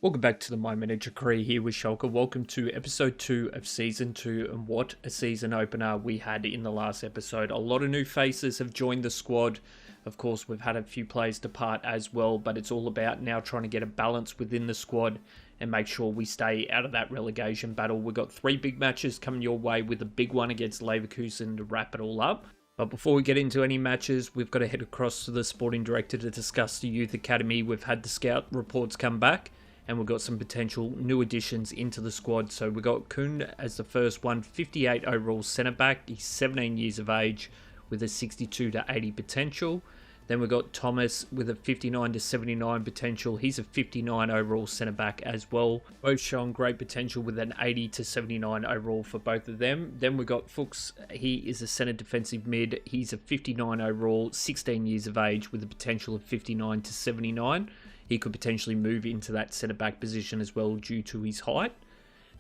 Welcome back to the My Manager career here with Shulker. Welcome to episode 2 of season 2, and what a season opener we had in the last episode. A lot of new faces have joined the squad. Of course, we've had a few players depart as well, but it's all about now trying to get a balance within the squad and make sure we stay out of that relegation battle. We've got 3 big matches coming your way, with a big one against Leverkusen to wrap it all up. But before we get into any matches, we've got to head across to the sporting director to discuss the youth academy. We've had the scout reports come back, and we've got some potential new additions into the squad. So we've got Kuhn as the first one, 58 overall centre back. He's 17 years of age with a 62 to 80 potential. Then we've got Thomas with a 59 to 79 potential. He's a 59 overall centre back as well. Both showing great potential with an 80 to 79 overall for both of them. Then we've got Fuchs. He is a centre defensive mid. He's a 59 overall, 16 years of age with a potential of 59 to 79. He could potentially move into that centre-back position as well due to his height.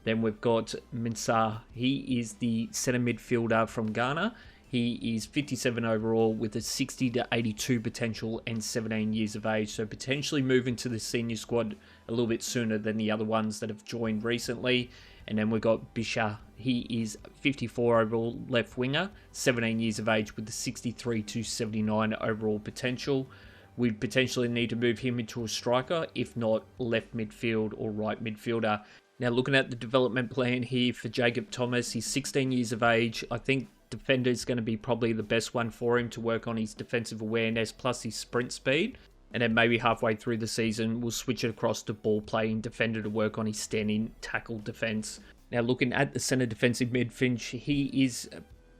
Then we've got Mensah. He is the centre midfielder from Ghana. He is 57 overall with a 60 to 82 potential and 17 years of age. So potentially moving to the senior squad a little bit sooner than the other ones that have joined recently. And then we've got Bisha. He is 54 overall left winger, 17 years of age with a 63 to 79 overall potential. We'd potentially need to move him into a striker, if not left midfield or right midfielder. Now, looking at the development plan here for Jacob Thomas, he's 16 years of age. I think defender is going to be probably the best one for him to work on his defensive awareness plus his sprint speed. And then maybe halfway through the season, we'll switch it across to ball playing defender to work on his standing tackle defense. Now, looking at the centre defensive mid, Finch, he is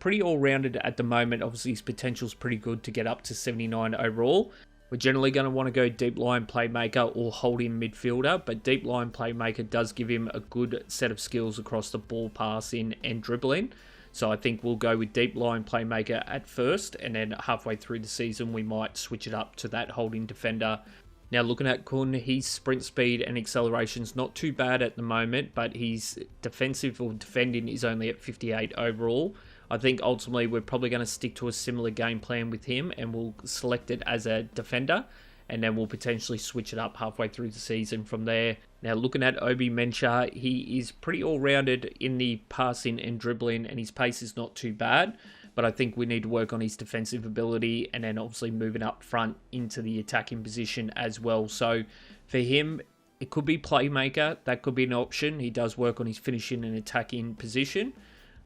pretty all-rounded at the moment. Obviously, his potential is pretty good to get up to 79 overall. We're generally going to want to go deep line playmaker or holding midfielder, but deep line playmaker does give him a good set of skills across the ball passing and dribbling. So I think we'll go with deep line playmaker at first, and then halfway through the season we might switch it up to that holding defender. Now, looking at Kun, his sprint speed and acceleration's not too bad at the moment, but his defensive or defending is only at 58 overall. I think ultimately we're probably going to stick to a similar game plan with him, and we'll select it as a defender, and then we'll potentially switch it up halfway through the season from there. Now, looking at Obi Mensah, he is pretty all-rounded in the passing and dribbling, and his pace is not too bad, but I think we need to work on his defensive ability, and then obviously moving up front into the attacking position as well. So for him, it could be playmaker. That could be an option. He does work on his finishing and attacking position,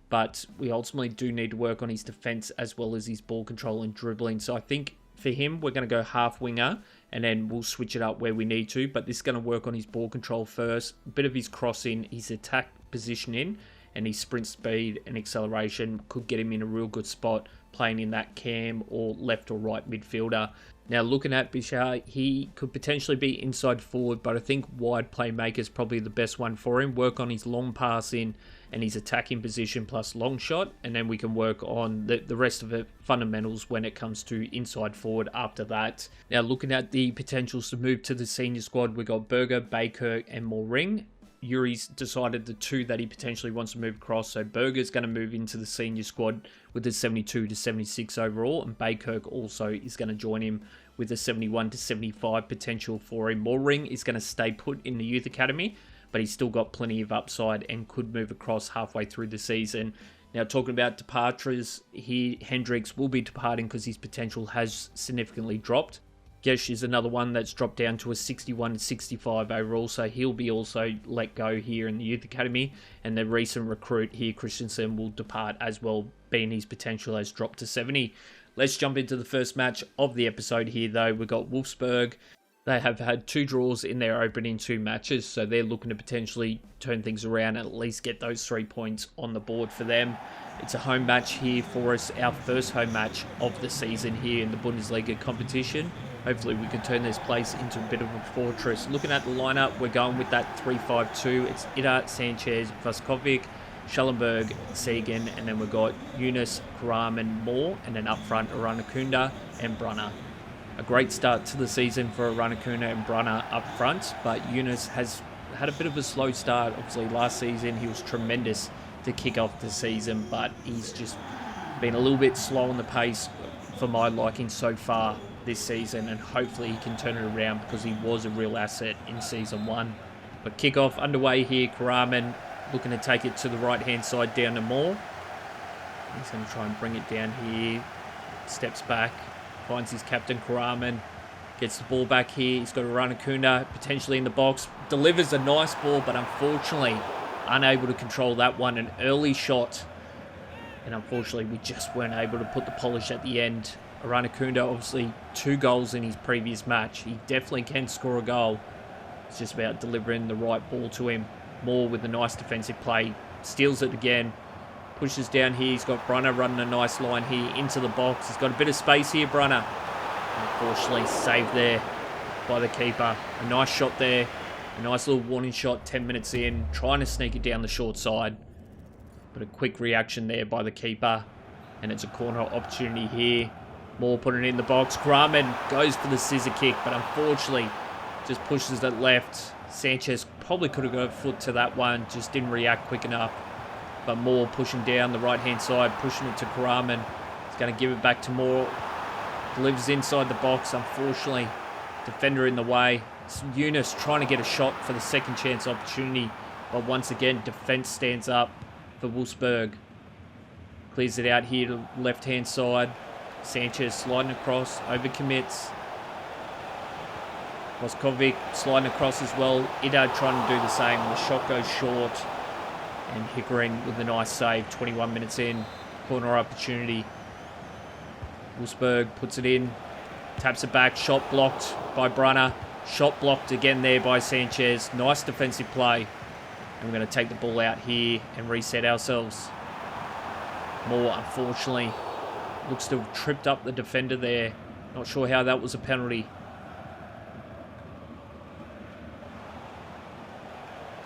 but we ultimately do need to work on his defense as well as his ball control and dribbling. So I think for him, we're going to go half winger, and then we'll switch it up where we need to. But this is going to work on his ball control first, a bit of his crossing, his attack positioning, and his sprint speed and acceleration could get him in a real good spot playing in that cam or left or right midfielder. Now, looking at Bishar, he could potentially be inside forward, but I think wide playmaker is probably the best one for him. Work on his long passing and his attacking position plus long shot, and then we can work on the rest of the fundamentals when it comes to inside forward after that. Now, looking at the potentials to move to the senior squad, we got Berger, Baykirk, and Moring. Yuri's decided the 2 that he potentially wants to move across. So Berger's going to move into the senior squad with a 72 to 76 overall, and Baykirk also is going to join him with a 71 to 75 potential for him. Moring is going to stay put in the youth academy, but he's still got plenty of upside and could move across halfway through the season. Now, talking about departures, Hendricks will be departing because his potential has significantly dropped. Gesh is another one that's dropped down to a 61 to 65 overall, so he'll be also let go here in the youth academy. And the recent recruit here, Christensen, will depart as well, being his potential has dropped to 70. Let's jump into the first match of the episode here, though. We've got Wolfsburg. They have had 2 draws in their opening 2 matches, so they're looking to potentially turn things around and at least get those 3 points on the board for them. It's a home match here for us, our first home match of the season here in the Bundesliga competition. Hopefully we can turn this place into a bit of a fortress. Looking at the lineup, we're going with that 3-5-2. It's Ida, Sanchez, Vaskovic, Schallenberg, Sagan, and then we've got Yunus, Karam, and Moore, and then up front, Aranakunda and Brunner. A great start to the season for Aranakunda and Brunner up front, but Yunus has had a bit of a slow start. Obviously, last season he was tremendous to kick off the season, but he's just been a little bit slow on the pace for my liking so far this season, and hopefully he can turn it around because he was a real asset in season 1. But kickoff underway here. Karaman looking to take it to the right-hand side down to Moore. He's going to try and bring it down here. Steps back. Finds his captain, Karaman. Gets the ball back here. He's got Ranakunda potentially in the box. Delivers a nice ball, but unfortunately unable to control that one. An early shot. And unfortunately, we just weren't able to put the polish at the end. Ranakunda, obviously 2 goals in his previous match. He definitely can score a goal. It's just about delivering the right ball to him. Moore with a nice defensive play. Steals it again. Pushes down here. He's got Brunner running a nice line here into the box. He's got a bit of space here, Brunner. Unfortunately, saved there by the keeper. A nice shot there. A nice little warning shot 10 minutes in. Trying to sneak it down the short side. But a quick reaction there by the keeper. And it's a corner opportunity here. Moore putting it in the box. Graham goes for the scissor kick, but unfortunately just pushes it left. Sanchez probably could have got a foot to that one. Just didn't react quick enough. But Moore pushing down the right-hand side, pushing it to Karaman. He's going to give it back to Moore. Delivers inside the box, unfortunately. Defender in the way. It's Yunus trying to get a shot for the second chance opportunity. But once again, defence stands up for Wolfsburg. Clears it out here to left-hand side. Sanchez sliding across, overcommits. Voskovic sliding across as well. Idad trying to do the same. The shot goes short. And Hickering with a nice save, 21 minutes in. Corner opportunity. Wolfsburg puts it in. Taps it back. Shot blocked by Brunner. Shot blocked again there by Sanchez. Nice defensive play. And we're going to take the ball out here and reset ourselves. Moore, unfortunately, looks to have tripped up the defender there. Not sure how that was a penalty.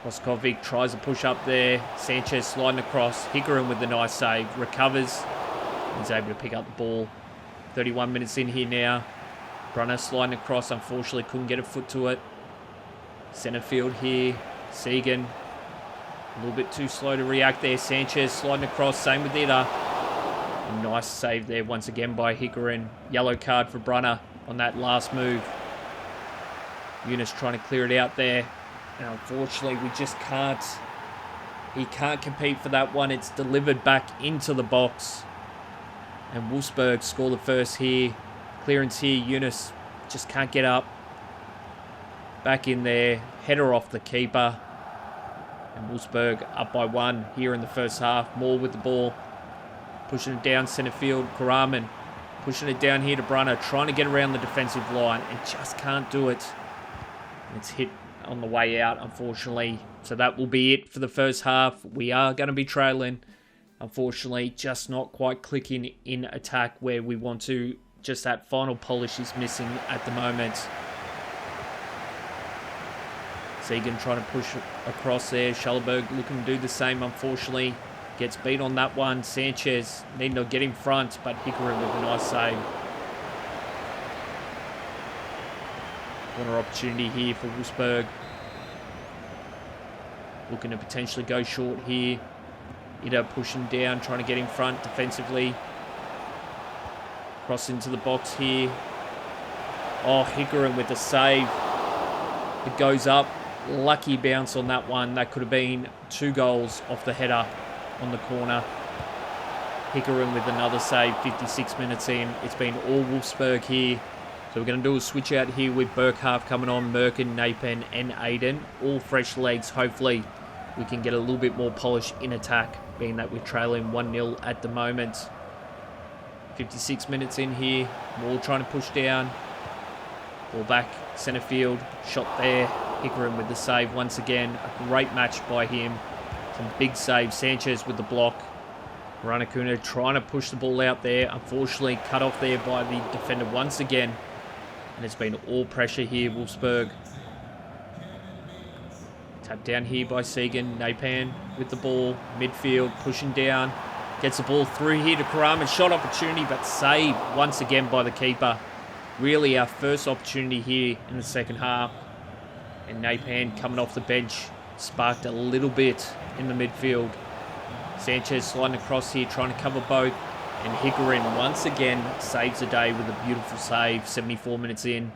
Voskovic tries to push up there. Sanchez sliding across. Hickering with the nice save. Recovers. He's able to pick up the ball. 31 minutes in here now. Brunner sliding across. Unfortunately, couldn't get a foot to it. Centre field here. Segan. A little bit too slow to react there. Sanchez sliding across. Same with Ida. A nice save there once again by Hickering. Yellow card for Brunner on that last move. Yunus trying to clear it out there. And unfortunately, we just can't. He can't compete for that one. It's delivered back into the box. And Wolfsburg score the first here. Clearance here. Yunus just can't get up. Back in there. Header off the keeper. And Wolfsburg up by 1 here in the first half. Moore with the ball. Pushing it down centre field. Karaman pushing it down here to Brunner. Trying to get around the defensive line. And just can't do it. And it's hit on the way out, unfortunately. So that will be it for the first half. We are going to be trailing. Unfortunately, just not quite clicking in attack where we want to. Just that final polish is missing at the moment. Segan trying to push across there. Schallenberg looking to do the same, unfortunately. Gets beat on that one. Sanchez needing to get in front, but Hickering with a nice save. Corner opportunity here for Wolfsburg. Looking to potentially go short here. Ida pushing down, trying to get in front defensively. Cross into the box here. Oh, Hickering with the save. It goes up. Lucky bounce on that one. That could have been 2 goals off the header on the corner. Hickering with another save, 56 minutes in. It's been all Wolfsburg here. So we're going to do a switch out here with Burkhardt coming on, Merkin, Napan and Aiden. All fresh legs. Hopefully we can get a little bit more polish in attack, being that we're trailing 1-0 at the moment. 56 minutes in here. Moore trying to push down. Ball back, centre field. Shot there. Hickering with the save once again. A great match by him. Some big saves. Sanchez with the block. Ranakuna trying to push the ball out there. Unfortunately, cut off there by the defender once again. And it's been all pressure here, Wolfsburg. Tapped down here by Segan. Napan with the ball. Midfield, pushing down. Gets the ball through here to Karaman. Shot opportunity, but saved once again by the keeper. Really our first opportunity here in the second half. And Napan coming off the bench. Sparked a little bit in the midfield. Sanchez sliding across here, trying to cover both. And Hickering once again saves the day with a beautiful save, 74 minutes in.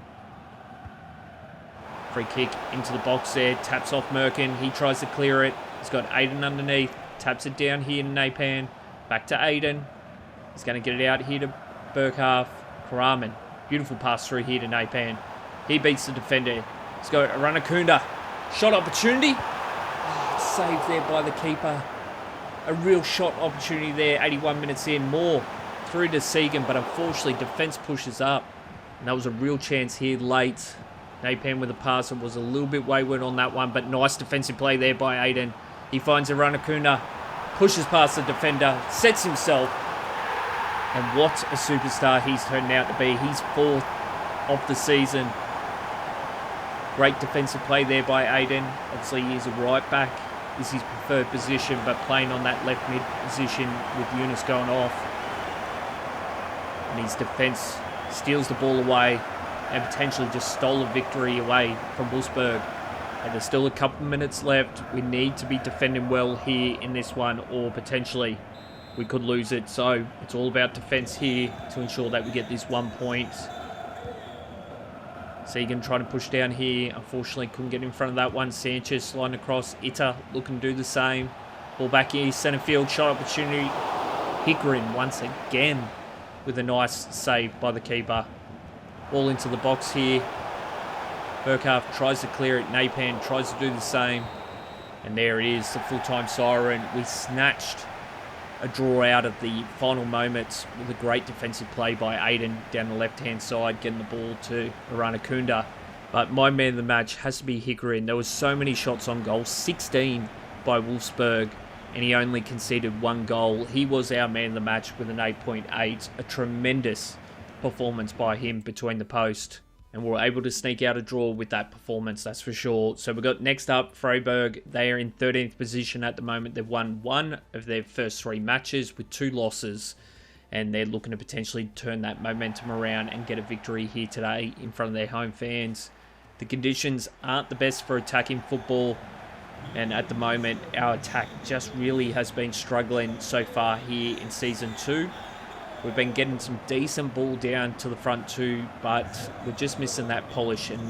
Free kick into the box there. Taps off Merkin. He tries to clear it. He's got Aiden underneath. Taps it down here to Napan. Back to Aiden. He's going to get it out here to Burkhardt. Karaman. Beautiful pass through here to Napan. He beats the defender. Let's go. Aranakunda. Shot opportunity. Oh, saved there by the keeper. A real shot opportunity there. 81 minutes in. More through to Segan, but unfortunately defence pushes up. And that was a real chance here late. Napan with a pass. It was a little bit wayward on that one, but nice defensive play there by Aiden. He finds Aranakunda. Pushes past the defender. Sets himself. And what a superstar he's turned out to be. He's 4th of the season. Great defensive play there by Aiden. Obviously, he's a right back. This is his preferred position, but playing on that left mid position with Yunus going off. And his defence steals the ball away and potentially just stole a victory away from Wolfsburg. And there's still a couple minutes left. We need to be defending well here in this one, or potentially we could lose it. So it's all about defence here to ensure that we get this 1 point. Segan trying to push down here. Unfortunately, couldn't get in front of that one. Sanchez sliding across. Ita looking to do the same. Ball back here. Centre field. Shot opportunity. Hickerin once again with a nice save by the keeper. Ball into the box here. Burkhardt tries to clear it. Napan tries to do the same. And there it is. The full-time siren. We snatched a draw out of the final moments with a great defensive play by Aiden down the left-hand side, getting the ball to Aranakunda. But my man of the match has to be Hickerin. There was so many shots on goal, 16 by Wolfsburg, and he only conceded 1 goal. He was our man of the match with an 8.8. A tremendous performance by him between the post. And we were able to sneak out a draw with that performance, that's for sure. So we've got next up, Freiburg. They are in 13th position at the moment. They've won 1 of their first 3 matches with 2 losses. And they're looking to potentially turn that momentum around and get a victory here today in front of their home fans. The conditions aren't the best for attacking football. And at the moment, our attack just really has been struggling so far here in Season 2. We've been getting some decent ball down to the front too, but we're just missing that polish. And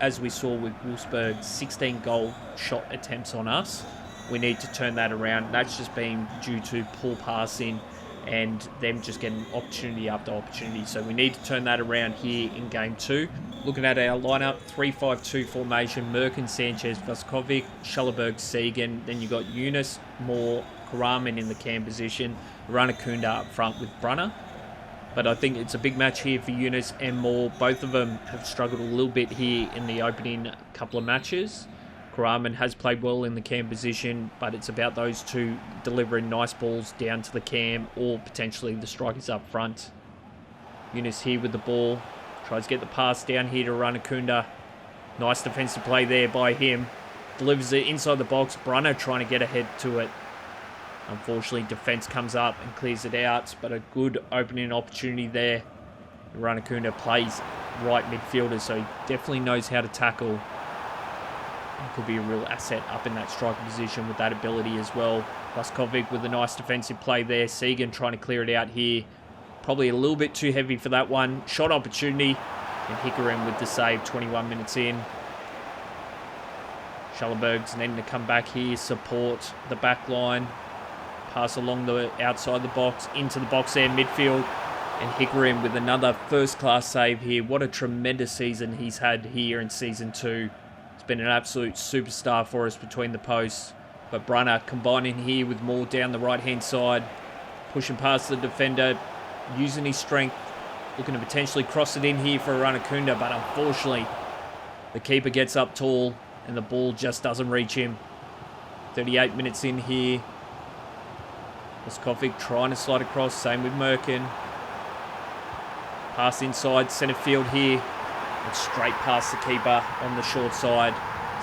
as we saw with Wolfsburg, 16 goal shot attempts on us. We need to turn that around. That's just been due to poor passing and them just getting opportunity after opportunity. So we need to turn that around here in Game 2. Looking at our lineup, 3-5-2 formation, Merkin, Sanchez, Vaskovic, Schallenberg, Segan. Then you got Yunus, Moore, Karaman in the cam position, Ranakunda up front with Brunner. But I think it's a big match here for Yunus and Moore. Both of them have struggled a little bit here in the opening couple of matches. Karaman has played well in the cam position, but it's about those two delivering nice balls down to the cam or potentially the strikers up front. Yunus here with the ball. Tries to get the pass down here to Ranakunda. Nice defensive play there by him. Delivers it inside the box. Brunner trying to get ahead to it. Unfortunately, defence comes up and clears it out, but a good opening opportunity there. Ranakunda plays right midfielder, so he definitely knows how to tackle. And could be a real asset up in that striker position with that ability as well. Vaskovic with a nice defensive play there. Segan trying to clear it out here. Probably a little bit too heavy for that one. Shot opportunity. And Hickerin with the save 21 minutes in. Schallenberg's needing to come back here, support the back line. Pass along the outside the box, into the box there, midfield. And Hickerin with another first-class save here. What a tremendous season he's had here in Season 2. It's been an absolute superstar for us between the posts. But Brunner combining here with Moore down the right-hand side. Pushing past the defender, using his strength. Looking to potentially cross it in here for Ranakunda, but unfortunately, the keeper gets up tall and the ball just doesn't reach him. 38 minutes in here. Vaskovic trying to slide across, same with Merkin. Pass inside, centre field here. And straight past the keeper on the short side.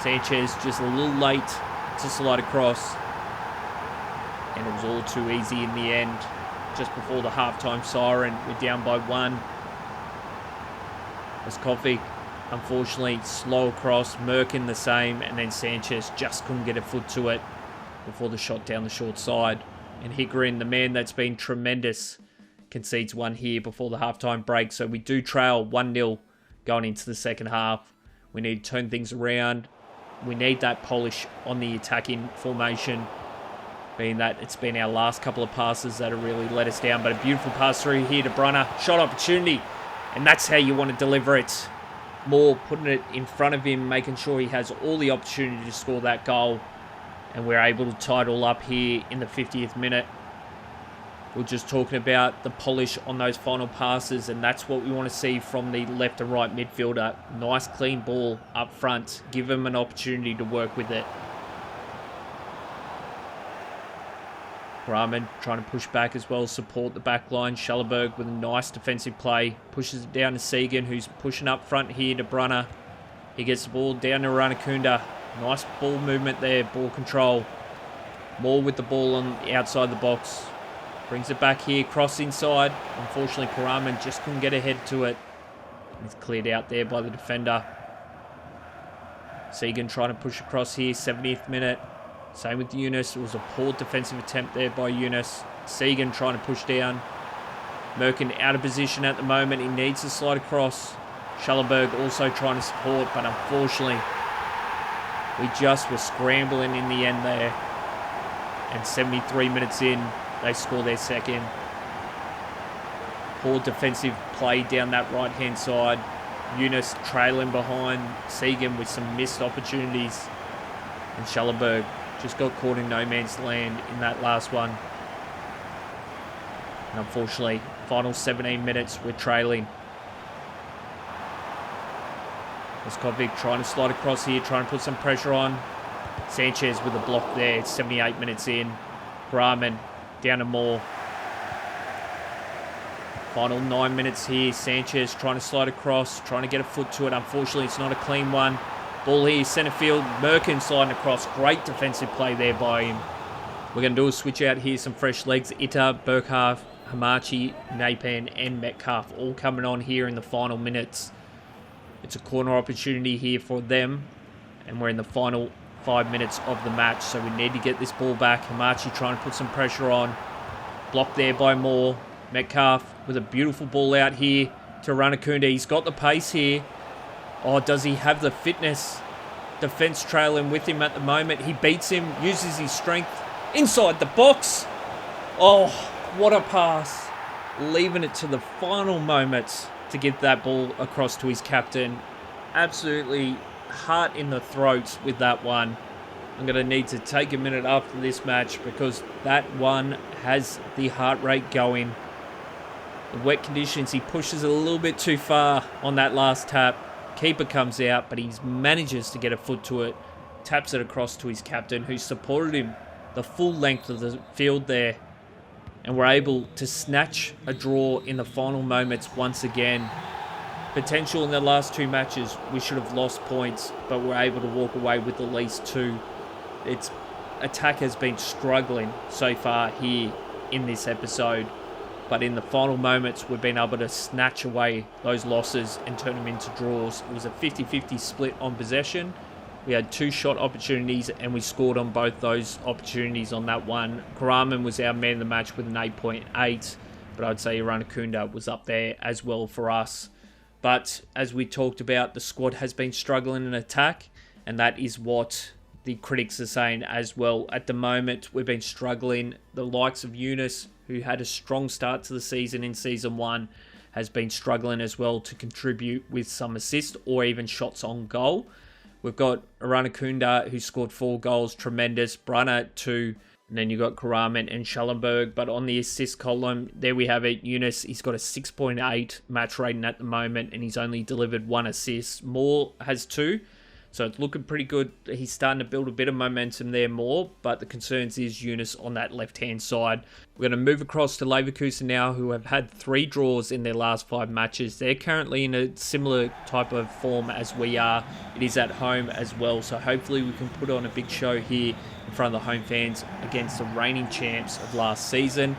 Sanchez just a little late to slide across. And it was all too easy in the end. Just before the halftime siren, we're down by 1. Vaskovic, unfortunately, slow across. Merkin the same. And then Sanchez just couldn't get a foot to it before the shot down the short side. And Hickerin, the man that's been tremendous, concedes 1 here before the halftime break. So we do trail 1-0 going into the second half. We need to turn things around. We need that polish on the attacking formation, being that it's been our last couple of passes that have really let us down. But a beautiful pass through here to Brunner. Shot opportunity. And that's how you want to deliver it. More putting it in front of him, making sure he has all the opportunity to score that goal. And we're able to tie it all up here in the 50th minute. We're just talking about the polish on those final passes, and that's what we want to see from the left and right midfielder. Nice clean ball up front. Give him an opportunity to work with it. Rahman trying to push back as well, support the back line. Schallenberg with a nice defensive play. Pushes it down to Segan, who's pushing up front here to Brunner. He gets the ball down to Ranakunda. Nice ball movement there, ball control. More with the ball on the outside the box. Brings it back here, cross inside. Unfortunately, Karaman just couldn't get ahead to it. It's cleared out there by the defender. Segan trying to push across here, 70th minute. Same with Yunus. It was a poor defensive attempt there by Yunus. Segan trying to push down. Merkin out of position at the moment. He needs to slide across. Schallenberg also trying to support, but unfortunately, we just were scrambling in the end there. And 73 minutes in, they score their second. Poor defensive play down that right-hand side. Yunus trailing behind Segan with some missed opportunities. And Schallenberg just got caught in no man's land in that last one. And unfortunately, final 17 minutes, we're trailing. Moskovic trying to slide across here, trying to put some pressure on. Sanchez with a block there, 78 minutes in. Brahman down to Moore. Final 9 minutes here. Sanchez trying to slide across, trying to get a foot to it. Unfortunately, it's not a clean one. Ball here, centre field. Merkin sliding across. Great defensive play there by him. We're going to do a switch out here. Some fresh legs. Ita, Burkhardt, Hamachi, Napan and Metcalf all coming on here in the final minutes. It's a corner opportunity here for them. And we're in the final 5 minutes of the match, so we need to get this ball back. Hamachi trying to put some pressure on. Blocked there by Moore. Metcalf with a beautiful ball out here to Ranakunda. He's got the pace here. Oh, does he have the fitness? Defense trailing with him at the moment. He beats him, uses his strength inside the box. Oh, what a pass. Leaving it to the final moments to get that ball across to his captain. Absolutely heart in the throat with that one. I'm going to need to take a minute after this match because that one has the heart rate going. The wet conditions, he pushes a little bit too far on that last tap. Keeper comes out, but he manages to get a foot to it. Taps it across to his captain, who supported him the full length of the field there. And we're able to snatch a draw in the final moments once again. Potential in the last two matches, we should have lost points, but we're able to walk away with at least two. Its attack has been struggling so far here in this episode. But in the final moments, we've been able to snatch away those losses and turn them into draws. It was a 50-50 split on possession. We had 2 shot opportunities and we scored on both those opportunities on that one. Karaman was our man of the match with an 8.8, but I'd say Ranakunda was up there as well for us. But as we talked about, the squad has been struggling in attack, and that is what the critics are saying as well. At the moment, we've been struggling. The likes of Yunus, who had a strong start to the season in Season 1, has been struggling as well to contribute with some assists or even shots on goal. We've got Ranakunda, who scored 4 goals, tremendous. Brunner, 2. And then you've got Karaman and Schallenberg. But on the assist column, there we have it. Yunus, he's got a 6.8 match rating at the moment, and he's only delivered 1 assist. Moore has 2. So it's looking pretty good. He's starting to build a bit of momentum there more, but the concerns is Yunus on that left-hand side. We're going to move across to Leverkusen now, who have had 3 draws in their last 5 matches. They're currently in a similar type of form as we are. It is at home as well, so hopefully we can put on a big show here in front of the home fans against the reigning champs of last season.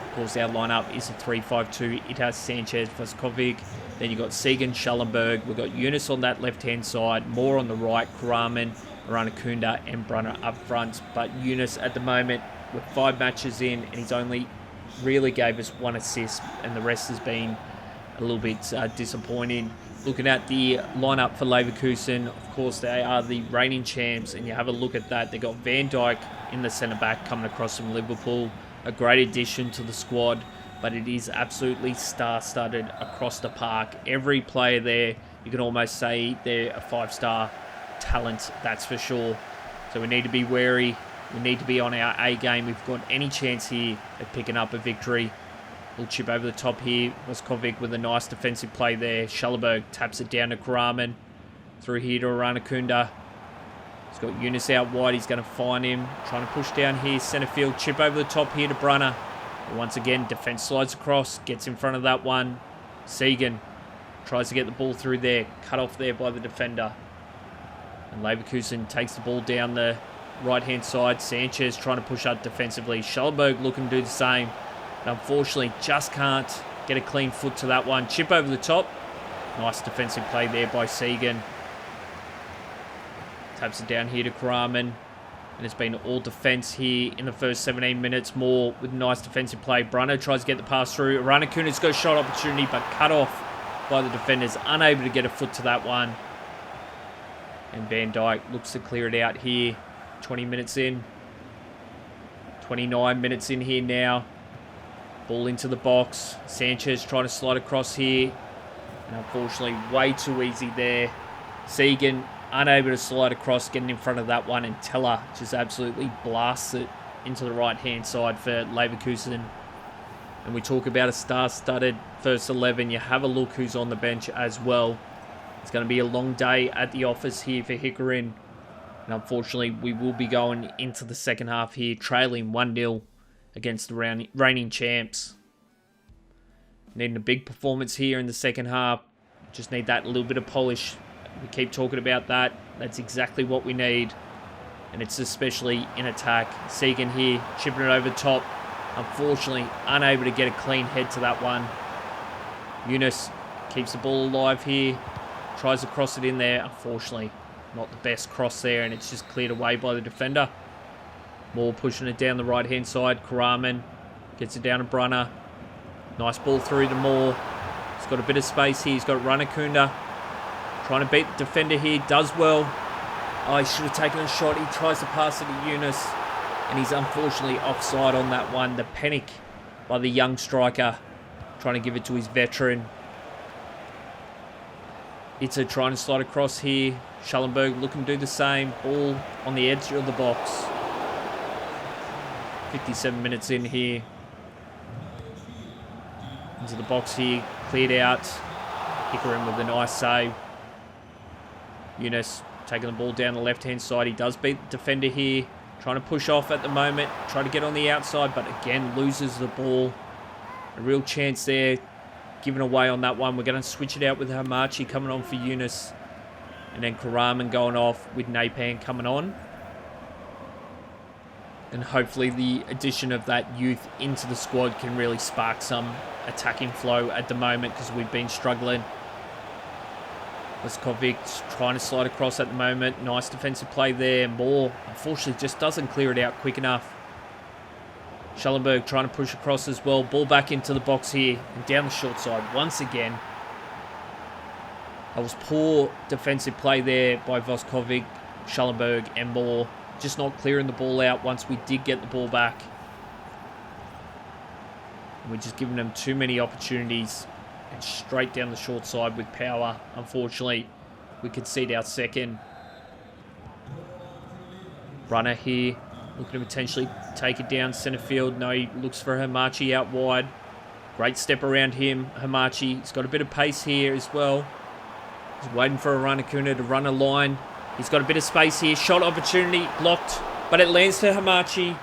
Of course, our lineup is a 3-5-2. It has Sanchez, Voskovic. Then you've got Segan, Schallenberg. We've got Yunus on that left-hand side. Moore on the right. Karaman, Ranakunda, and Brunner up front. But Yunus at the moment, with 5 matches in, and he's only really gave us 1 assist, and the rest has been a little bit disappointing. Looking at the lineup for Leverkusen, of course, they are the reigning champs, and you have a look at that. They got Van Dijk in the centre-back coming across from Liverpool. A great addition to the squad, but it is absolutely star-studded across the park. Every player there, you can almost say they're a 5-star talent, that's for sure. So we need to be wary. We need to be on our A game. We've got any chance here of picking up a victory. Little chip over the top here. Wolfsburg with a nice defensive play there. Schallenberg taps it down to Karaman. Through here to Aranakunda. He's got Yunus out wide. He's going to find him. Trying to push down here. Centre field. Chip over the top here to Brunner. And once again, defence slides across. Gets in front of that one. Segan tries to get the ball through there. Cut off there by the defender. And Leverkusen takes the ball down the right-hand side. Sanchez trying to push up defensively. Schallenberg looking to do the same. But unfortunately, just can't get a clean foot to that one. Chip over the top. Nice defensive play there by Segan. Taps it down here to Karaman. And it's been all defence here in the first 17 minutes. More with nice defensive play. Brunner tries to get the pass through. Ranakuna's got a shot opportunity, but cut off by the defenders. Unable to get a foot to that one. And Van Dijk looks to clear it out here. 20 minutes in. 29 minutes in here now. Ball into the box. Sanchez trying to slide across here. And unfortunately, way too easy there. Segan unable to slide across, getting in front of that one. And Teller just absolutely blasts it into the right-hand side for Leverkusen. And we talk about a star-studded first 11. You have a look who's on the bench as well. It's going to be a long day at the office here for Hikarin. And unfortunately, we will be going into the second half here, trailing 1-0 against the reigning champs. Needing a big performance here in the second half. Just need that little bit of polish. We keep talking about that. That's exactly what we need. And it's especially in attack. Segan here, chipping it over the top. Unfortunately, unable to get a clean head to that one. Yunus keeps the ball alive here. Tries to cross it in there. Unfortunately, not the best cross there. And it's just cleared away by the defender. Moore pushing it down the right-hand side. Karaman gets it down to Brunner. Nice ball through to Moore. He's got a bit of space here. He's got Ranakunda. Trying to beat the defender here. Does well. Oh, he should have taken a shot. He tries to pass it to Yunus. And he's unfortunately offside on that one. The panic by the young striker. Trying to give it to his veteran. Itza trying to slide across here. Schallenberg looking to do the same. Ball on the edge of the box. 57 minutes in here. Into the box here. Cleared out. Hikarin with a nice save. Yunus taking the ball down the left-hand side. He does beat the defender here. Trying to push off at the moment. Trying to get on the outside, but again loses the ball. A real chance there. Given away on that one. We're going to switch it out with Hamachi coming on for Yunus. And then Karaman going off with Napan coming on. And hopefully the addition of that youth into the squad can really spark some attacking flow at the moment, because we've been struggling. Leskovic trying to slide across at the moment. Nice defensive play there. Moore, unfortunately, just doesn't clear it out quick enough. Schallenberg trying to push across as well. Ball back into the box here. And down the short side once again. That was poor defensive play there by Voskovic, Schallenberg and Moore. Just not clearing the ball out once we did get the ball back. We're just giving them too many opportunities. And straight down the short side with power. Unfortunately, we concede our second. Runner here. Looking to potentially take it down centre field. No, he looks for Hamachi out wide. Great step around him. Hamachi, he's got a bit of pace here as well. He's waiting for Aranakuna to run a line. He's got a bit of space here. Shot opportunity. Blocked. But it lands to Hamachi.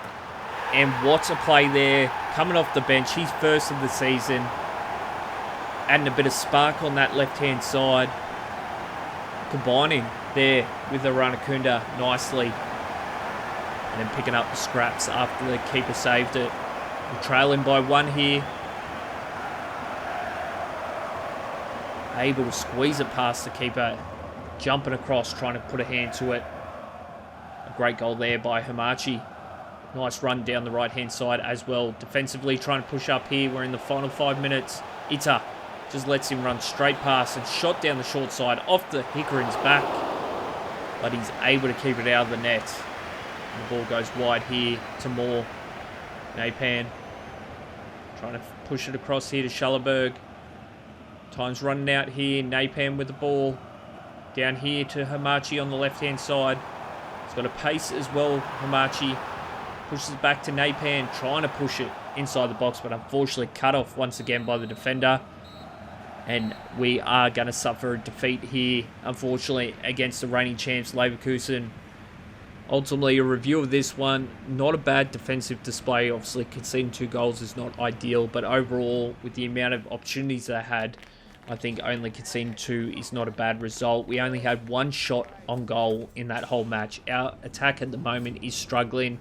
And what a play there. Coming off the bench. He's first of the season. Adding a bit of spark on that left-hand side. Combining there with Aranakunda nicely. And then picking up the scraps after the keeper saved it. We're trailing by one here. Able to squeeze it past the keeper. Jumping across, trying to put a hand to it. A great goal there by Hamachi. Nice run down the right-hand side as well. Defensively trying to push up here. We're in the final 5 minutes. Ita Just lets him run straight past and shot down the short side off the Hickering's back. But he's able to keep it out of the net. And the ball goes wide here to Moore. Napan trying to push it across here to Schallenberg. Time's running out here. Napan with the ball. Down here to Hamachi on the left-hand side. He's got a pace as well, Hamachi. Pushes it back to Napan, trying to push it inside the box, but unfortunately cut off once again by the defender. And we are going to suffer a defeat here, unfortunately, against the reigning champs, Leverkusen. Ultimately, a review of this one, not a bad defensive display. Obviously, conceding 2 goals is not ideal, but overall, with the amount of opportunities they had, I think only conceding 2 is not a bad result. We only had 1 shot on goal in that whole match. Our attack at the moment is struggling,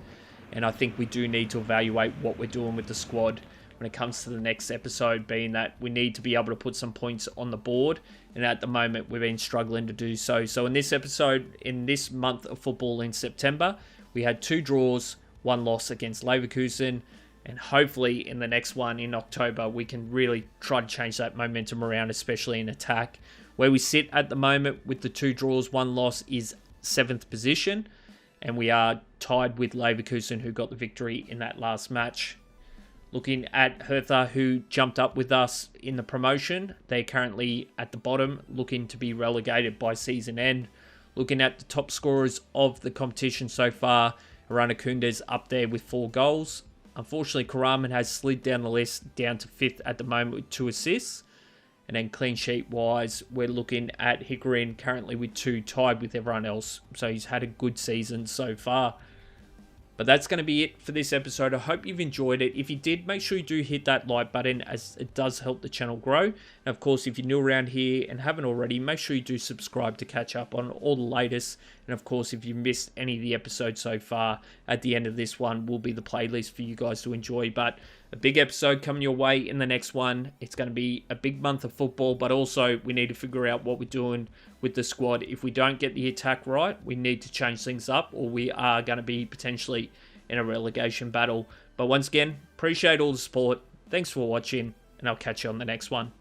and I think we do need to evaluate what we're doing with the squad when it comes to the next episode, being that we need to be able to put some points on the board, and at the moment we've been struggling to do so. So in this episode, in this month of football in September, we had 2 draws, 1 loss against Leverkusen, and hopefully in the next one in October we can really try to change that momentum around, especially in attack. Where we sit at the moment with the 2 draws, 1 loss is 7th position, and we are tied with Leverkusen, who got the victory in that last match. Looking at Hertha, who jumped up with us in the promotion. They're currently at the bottom, looking to be relegated by season end. Looking at the top scorers of the competition so far, Arana Kounde's up there with 4 goals. Unfortunately, Karaman has slid down the list, down to 5th at the moment with 2 assists. And then clean sheet wise, we're looking at Hickerin currently with 2, tied with everyone else. So he's had a good season so far. But that's going to be it for this episode. I hope you've enjoyed it. If you did, make sure you do hit that like button, as it does help the channel grow. And of course, if you're new around here and haven't already, make sure you do subscribe to catch up on all the latest. And of course, if you missed any of the episodes so far, at the end of this one will be the playlist for you guys to enjoy. But a big episode coming your way in the next one. It's going to be a big month of football, but also we need to figure out what we're doing with the squad. If we don't get the attack right, we need to change things up, or we are going to be potentially in a relegation battle. But once again, appreciate all the support. Thanks for watching, and I'll catch you on the next one.